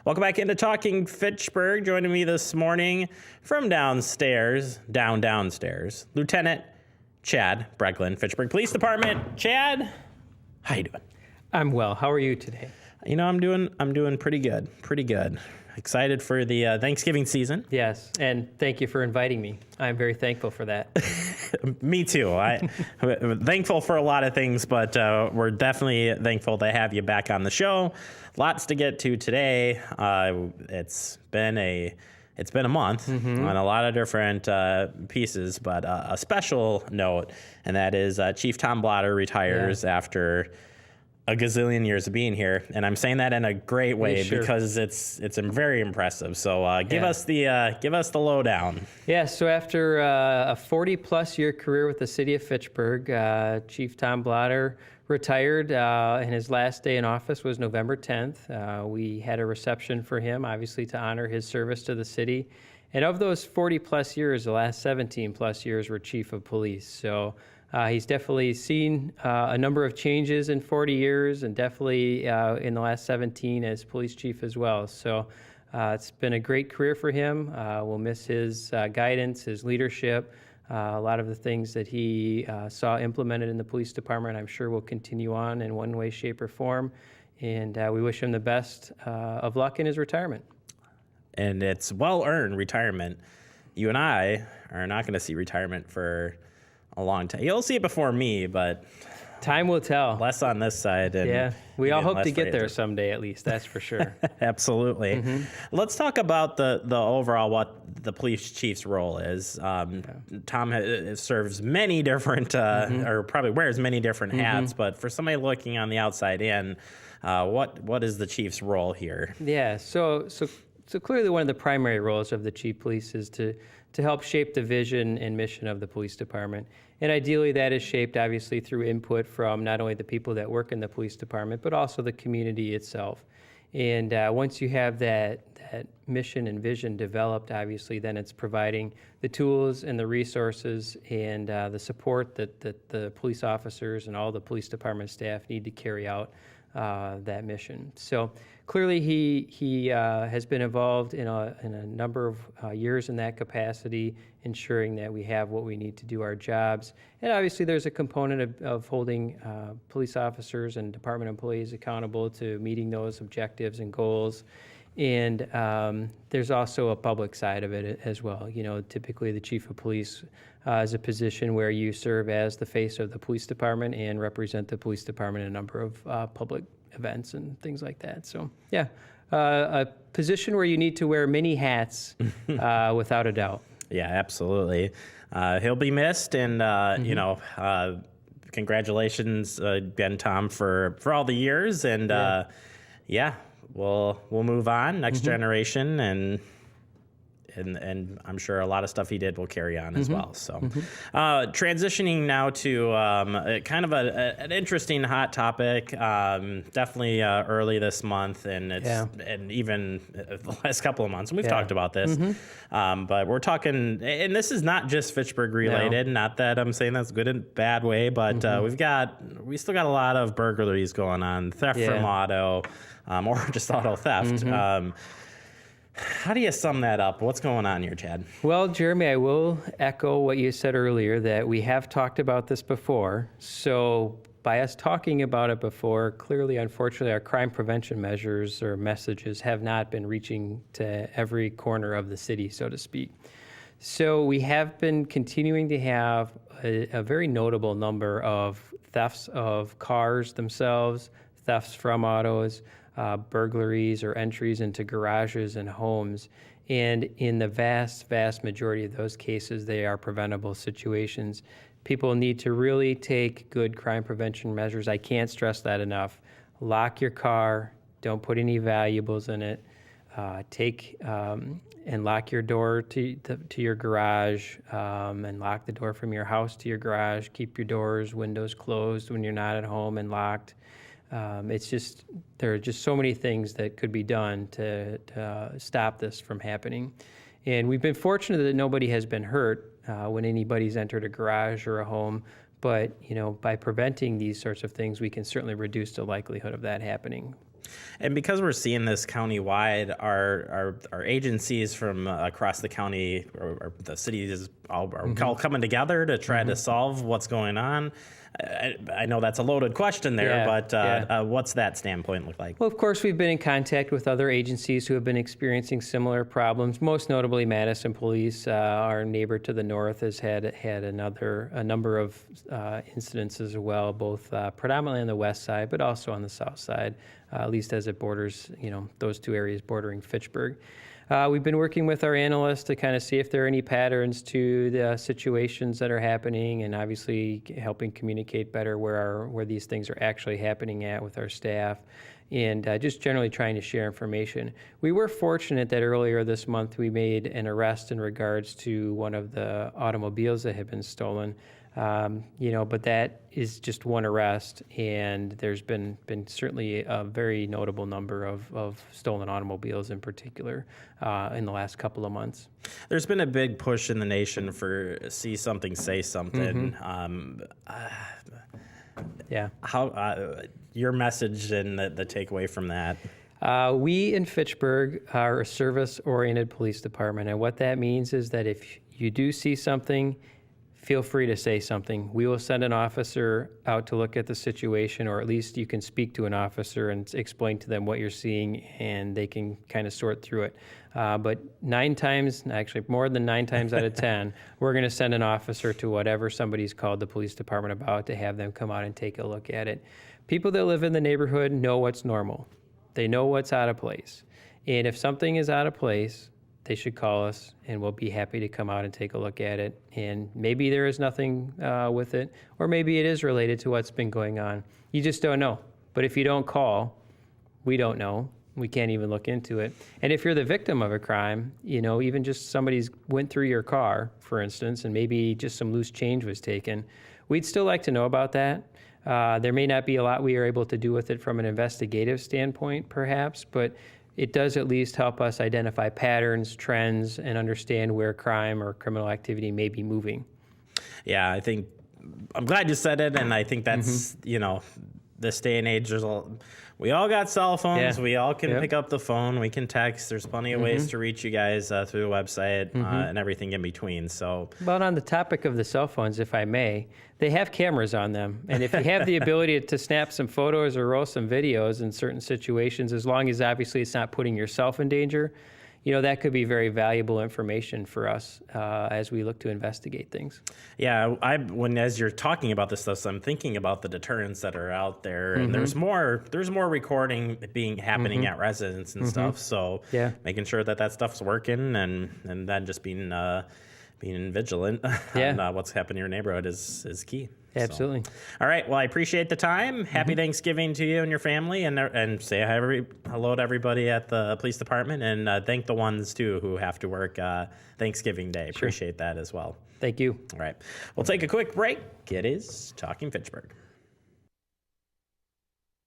Welcome back into Talking Fitchburg. Joining me this morning from downstairs, downstairs, Lieutenant Chad Breglin, Fitchburg Police Department. Chad, how you doing? I'm well. How are you today? You know, I'm doing pretty good. Excited for the Thanksgiving season. Yes, and thank you for inviting me. I'm very thankful for that. Me too. I'm thankful for a lot of things, but we're definitely thankful to have you back on the show. Lots to get to today. It's been a month on a lot of different pieces, but a special note, and that is Chief Tom Blatter retires after a gazillion years of being here, and I'm saying that in a great way because it's very impressive. So give us the lowdown. Yeah. So after a 40-plus year career with the City of Fitchburg, Chief Tom Blatter retired, and his last day in office was November 10th. We had a reception for him, obviously to honor his service to the city. And of those 40-plus years, the last 17-plus years were Chief of Police. So he's definitely seen a number of changes in 40 years, and definitely in the last 17 as police chief as well. So it's been a great career for him. We'll miss his guidance, his leadership, a lot of the things that he saw implemented in the police department. I'm sure will continue on in one way, shape, or form. And we wish him the best of luck in his retirement. And it's well-earned retirement. You and I are not going to see retirement for a long time. You'll see it before me, but time will tell. Less on this side. And yeah, we all hope to get there someday, at least. That's for sure. Absolutely. Let's talk about the overall what the police chief's role is. Tom serves many different, or probably wears many different hats. But for somebody looking on the outside in, what is the chief's role here? Yeah. So clearly, one of the primary roles of the chief police is to help shape the vision and mission of the police department. And ideally, that is shaped, obviously, through input from not only the people that work in the police department, but also the community itself. And once you have that mission and vision developed, obviously, then it's providing the tools and the resources and the support that the police officers and all the police department staff need to carry out that mission. So clearly he has been involved in a number of years in that capacity, ensuring that we have what we need to do our jobs. And obviously there's a component of holding police officers and department employees accountable to meeting those objectives and goals. And there's also a public side of it as well. You know, typically the chief of police is a position where you serve as the face of the police department and represent the police department in a number of public events and things like that. So, yeah, a position where you need to wear many hats without a doubt. Yeah, absolutely. He'll be missed, and, you know, congratulations again, Tom, for all the years. And, yeah, we'll move on, next generation, and I'm sure a lot of stuff he did will carry on as well. So transitioning now to kind of an interesting hot topic, definitely early this month, and and even the last couple of months, and we've talked about this, but we're talking, and this is not just Fitchburg related, not that I'm saying that's good and bad way, but we still got a lot of burglaries going on, theft from auto, or just auto theft. How do you sum that up? What's going on here, Chad? Well, Jeremy, I will echo what you said earlier, that we have talked about this before. So by us talking about it before, clearly, unfortunately, our crime prevention measures or messages have not been reaching to every corner of the city, so to speak. So we have been continuing to have a very notable number of thefts of cars themselves, thefts from autos, burglaries or entries into garages and homes. And in the vast, vast majority of those cases, they are preventable situations. People need to really take good crime prevention measures. I can't stress that enough. Lock your car. Don't put any valuables in it. Take and lock your door to your garage, and lock the door from your house to your garage. Keep your doors, windows closed when you're not at home and locked. It's just, there are just so many things that could be done to stop this from happening. And we've been fortunate that nobody has been hurt when anybody's entered a garage or a home. But, you know, by preventing these sorts of things, we can certainly reduce the likelihood of that happening. And because we're seeing this countywide, our agencies from across the county or the cities all coming together to try to solve what's going on. I know that's a loaded question there, but what's that standpoint look like? Well, of course, we've been in contact with other agencies who have been experiencing similar problems. Most notably, Madison Police, our neighbor to the north, has had a number of incidents as well, both predominantly on the west side, but also on the south side, at least as it borders, those two areas bordering Fitchburg. We've been working with our analysts to kind of see if there are any patterns to the situations that are happening, and obviously helping communicate better where these things are actually happening at with our staff, and just generally trying to share information. We were fortunate that earlier this month we made an arrest in regards to one of the automobiles that had been stolen. But that is just one arrest, and there's been certainly a very notable number of stolen automobiles in particular in the last couple of months. There's been a big push in the nation for see something, say something. How your message and the takeaway from that? We in Fitchburg are a service-oriented police department, and what that means is that if you do see something, feel free to say something. We will send an officer out to look at the situation, or at least you can speak to an officer and explain to them what you're seeing, and they can kind of sort through it. But more than 9 times out of 10, we're going to send an officer to whatever somebody's called the police department about to have them come out and take a look at it. People that live in the neighborhood know what's normal. They know what's out of place. And if something is out of place, they should call us, and we'll be happy to come out and take a look at it. And maybe there is nothing with it, or maybe it is related to what's been going on. You just don't know. But if you don't call, we don't know. We can't even look into it. And if you're the victim of a crime, even just somebody's went through your car, for instance, and maybe just some loose change was taken, we'd still like to know about that. There may not be a lot we are able to do with it from an investigative standpoint, perhaps, but it does at least help us identify patterns, trends, and understand where crime or criminal activity may be moving. Yeah, I'm glad you said it, and I think that's, this day and age, we all got cell phones. Yeah. We all can pick up the phone. We can text. There's plenty of ways to reach you guys through the website and everything in between. So, but on the topic of the cell phones, if I may, they have cameras on them. And if you have the ability to snap some photos or roll some videos in certain situations, as long as obviously it's not putting yourself in danger, that could be very valuable information for us as we look to investigate things. Yeah, as you're talking about this stuff, so I'm thinking about the deterrents that are out there, and there's more recording happening at residents and stuff. So making sure that stuff's working, and then just being vigilant on what's happening in your neighborhood is key. Absolutely. So. All right. Well, I appreciate the time. Happy Thanksgiving to you and your family, and say hello to everybody at the police department, and thank the ones too who have to work Thanksgiving Day. Appreciate that as well. Thank you. All right. We'll take a quick break. It is Talking Fitchburg.